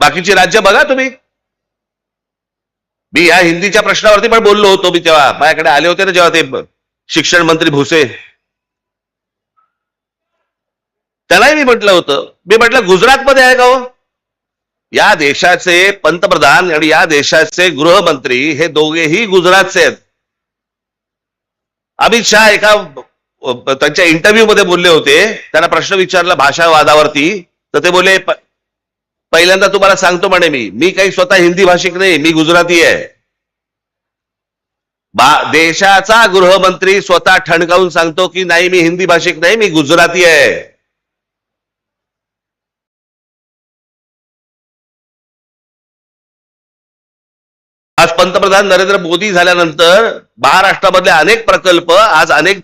बाकीची राज्य बघा तुम्ही. मी या हिंदीच्या प्रश्नावरती पण बोललो होतो. मी तेव्हा माझ्याकडे आले होते ना जेव्हा ते शिक्षण मंत्री भुसे, त्यालाही मी म्हटलं होतं. मी म्हटलं गुजरातमध्ये आहे का हो? या देशाचे पंतप्रधान आणि या देशाचे गृहमंत्री हे दोघेही गुजरातचे आहेत. अमित शहा एका त्यांच्या इंटरव्ह्यू मध्ये बोलले होते, त्यांना प्रश्न विचारला भाषावादावरती, तर ते बोलले पहिल्यांदा तुम्हाला सांगतो म्हणे मी काही स्वतः हिंदी भाषिक नाही, मी गुजराती आहे. देशाचा गृहमंत्री स्वतः ठणकावून सांगतो की नाही मी हिंदी भाषिक नाही, मी गुजराती आहे. आज पंतप्रधान नरेंद्र मोदी झाल्यानंतर महाराष्ट्रामधले अनेक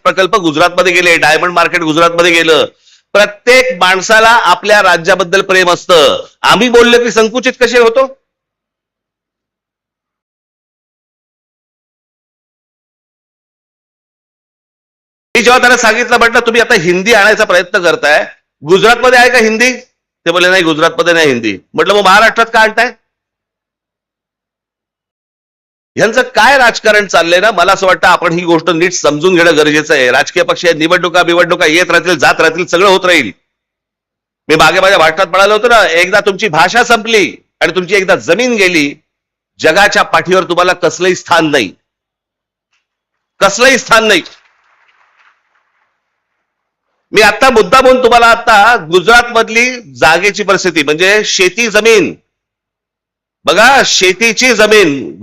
प्रकल्प गुजरातमध्ये गेले. डायमंड मार्केट गुजरातमध्ये गेलं. प्रत्येक माणसाला आपल्या राज्याबद्दल प्रेम असतं. आम्ही बोललो की संकुचित कसे होतो? मी जेव्हा त्यांना सांगितलं, म्हटलं तुम्ही आता हिंदी आणायचा प्रयत्न करताय, गुजरातमध्ये आहे का हिंदी? ते बोलले नाही गुजरातमध्ये नाही हिंदी. म्हटलं मग महाराष्ट्रात का आणताय? यांचं काय राजकारण चाललंय ना, मला असं वाटतं आपण ही गोष्ट नीट समजून घेणं गरजेचं आहे. राजकीय पक्ष निवडणुका येत राहतील, जात राहतील, सगळं होत राहील. मी मागे माझ्या भाषणात म्हणालो होतो ना, एकदा तुमची भाषा संपली आणि तुमची एकदा जमीन गेली, जगाच्या पाठीवर तुम्हाला कसलंही स्थान नाही, कसलंही स्थान नाही. मी आता मुद्दा म्हणून तुम्हाला आता गुजरात मधली जागेची परिस्थिती म्हणजे शेती जमीन बघा, शेतीची जमीन